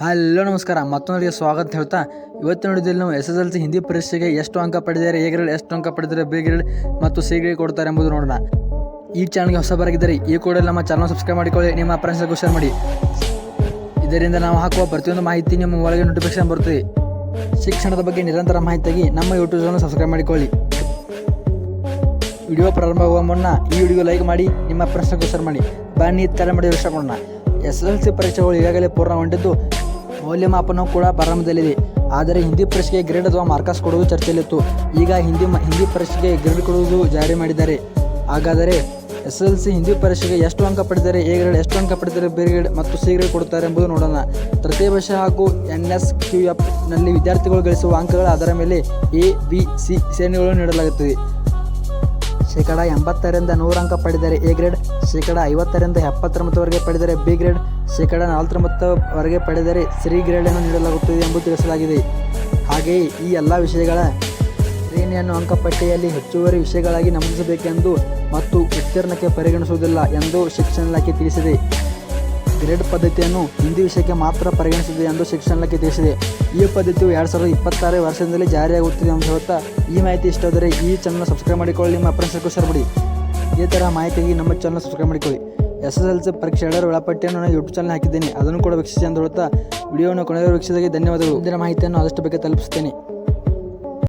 Hello ನಮಸ್ಕಾರ, ಮತ್ತೊಂದರಿಗೆ ಸ್ವಾಗತ ಹೇಳ್ತಾ ಇವತ್ತಿನ ವಿಡಿಯೋದಲ್ಲಿ ನಾವು SSLC ಹಿಂದಿ ಪರೀಕ್ಷೆಗೆ ಎಷ್ಟು ಅಂಕ ಪಡೆದಿದ್ದಾರೆ, ಎ ಗ್ರೇಡ್ ಎಷ್ಟು ಅಂಕ ಪಡೆದಿದ್ದಾರೆ, ಬಿ ಗ್ರೇಡ್ ಮತ್ತು ಸಿ ಗ್ರೇಡ್ ಕೊಡ್ತಾರೆ ಎಂಬುದು ನೋಡೋಣ. ಈ ಚಾನಲ್ಗೆ ಹೊಸಬರಾಗಿದ್ದರೆ ಈ ಕೂಡಲೇ ನಮ್ಮ ಚಾನಲ್ ಸಬ್ಸ್ಕ್ರೈಬ್ ಮಾಡಿಕೊಳ್ಳಿ, ನಿಮ್ಮ ಫ್ರೆಂಡ್ಸ್ಗೂ ಶೇರ್ ಮಾಡಿ. ಇದರಿಂದ ನಾವು ಹಾಕುವ ಪ್ರತಿಯೊಂದು ಮಾಹಿತಿ ನಿಮ್ಮ ಒಳಗೆ ನೋಟಿಫಿಕೇಶನ್ ಬರುತ್ತದೆ. ಶಿಕ್ಷಣದ ಬಗ್ಗೆ ನಿರಂತರ ಮಾಹಿತಿಯಾಗಿ ನಮ್ಮ ಯೂಟ್ಯೂಬ್ ಚಾನಲ್ ಸಬ್ಸ್ಕ್ರೈಬ್ ಮಾಡಿಕೊಳ್ಳಿ. ವಿಡಿಯೋ ಪ್ರಾರಂಭವಾಗುವ ಮುನ್ನ ಈ ವಿಡಿಯೋ ಲೈಕ್ ಮಾಡಿ, ನಿಮ್ಮ ಫ್ರೆಂಡ್ಸ್ಗೂ ಶೇರ್ ಮಾಡಿ. ಬನ್ನಿ ತಲೆ ಮಾಡಿ ವಿಷಯ ಮಾಡೋಣ. SSLC ಪರೀಕ್ಷೆಗಳು ಈಗಾಗಲೇ ಪೂರ್ಣಗೊಂಡಿದ್ದು ಮೌಲ್ಯಮಾಪನವು ಕೂಡ ಪ್ರಾರಂಭದಲ್ಲಿದೆ. ಆದರೆ ಹಿಂದಿ ಪರೀಕ್ಷೆಗೆ ಗ್ರೇಡ್ ಅಥವಾ ಮಾರ್ಕಸ್ ಕೊಡುವುದು ಚರ್ಚೆಯಲ್ಲಿತ್ತು. ಈಗ ಹಿಂದಿ ಪರೀಕ್ಷೆಗೆ ಗ್ರೇಡ್ ಕೊಡುವುದು ಜಾರಿ ಮಾಡಿದ್ದಾರೆ. ಹಾಗಾದರೆ SSLC ಹಿಂದಿ ಪರೀಕ್ಷೆಗೆ ಎಷ್ಟು ಅಂಕ ಪಡೆದರೆ, ಎ ಗ್ರೇಡ್ ಎಷ್ಟು ಅಂಕ ಪಡೆದರೆ, ಬಿ ಗ್ರೇಡ್ ಮತ್ತು ಸಿ ಗ್ರೇಡ್ ಕೊಡುತ್ತಾರೆ ಎಂಬುದು ನೋಡೋಣ. ತೃತೀಯ ಭಾಷೆ ಹಾಗೂ NSQF ನಲ್ಲಿ ವಿದ್ಯಾರ್ಥಿಗಳು ಗಳಿಸುವ ಅಂಕಗಳ ಆಧಾರದ ಮೇಲೆ ಎ, ಬಿ, ಸಿ ಶ್ರೇಣಿಗಳನ್ನು ನೀಡಲಾಗುತ್ತದೆ. ಶೇಕಡ 80ರಿಂದ 100 ಅಂಕ ಪಡೆದರೆ ಎ ಗ್ರೇಡ್, ಶೇಕಡ 50ರಿಂದ 79ವರೆಗೆ ಪಡೆದರೆ ಬಿ ಗ್ರೇಡ್, ಶೇಕಡ 49ವರೆಗೆ ಪಡೆದರೆ ಸಿ ಗ್ರೇಡನ್ನು ನೀಡಲಾಗುತ್ತದೆ ಎಂದು ತಿಳಿಸಲಾಗಿದೆ. ಹಾಗೆಯೇ ಈ ಎಲ್ಲ ವಿಷಯಗಳ ಶ್ರೇಣಿಯನ್ನು ಅಂಕಪಟ್ಟಿಯಲ್ಲಿ ಹೆಚ್ಚುವರಿ ವಿಷಯಗಳಾಗಿ ನಮೂದಿಸಬೇಕೆಂದು ಮತ್ತು ಉತ್ತೀರ್ಣಕ್ಕೆ ಪರಿಗಣಿಸುವುದಿಲ್ಲ ಎಂದು ಶಿಕ್ಷಣ ಇಲಾಖೆ ತಿಳಿಸಿದೆ. ಗ್ರೇಡ್ ಪದ್ಧತಿಯನ್ನು ಹಿಂದಿ ವಿಷಯಕ್ಕೆ ಮಾತ್ರ ಪರಿಗಣಿಸಿದೆ ಎಂದು ಶಿಕ್ಷಣ ಇಲಾಖೆ ತಿಳಿಸಿದೆ. ಈ ಪದ್ಧತಿಯು 2026 ವರ್ಷದಿಂದಲೇ ಜಾರಿಯಾಗುತ್ತಿದೆ ಎಂದು ಹೇಳುತ್ತಾ ಈ ಮಾಹಿತಿ ಇಷ್ಟಾದರೆ ಈ ಚಾನಲ್ ಸಬ್ಸ್ಕ್ರೈಬ್ ಮಾಡಿಕೊಳ್ಳಿ, ನಿಮ್ಮ ಫ್ರೆಂಡ್ಸ್ಗೂ ಶೇರ್ ಮಾಡಿ. ಇದೇ ಥರ ಮಾಹಿತಿಗೆ ನಮ್ಮ ಚಾನಲ್ ಸಬ್ಸ್ಕ್ರೈಬ್ ಮಾಡಿಕೊಳ್ಳಿ. SSLC ಪರೀಕ್ಷೆ 2ರ ವೇಳಾಪಟ್ಟಿಯನ್ನು ನಾನು ಯೂಟ್ಯೂಬ್ ಚಾನಲ್ ಹಾಕಿದ್ದೇನೆ, ಅದನ್ನು ಕೂಡ ವೀಕ್ಷಿಸಿ ಎಂದು ಹೇಳುತ್ತಾ ವಿಡಿಯೋವನ್ನು ಕೊನೆಯವರೆಗೂ ವೀಕ್ಷಿಸಿದಾಗ ಧನ್ಯವಾದಗಳು. ಮುಂದಿನ ಮಾಹಿತಿಯನ್ನು ಆದಷ್ಟು ಬೇಗ ತಲುಪಿಸುತ್ತೇನೆ.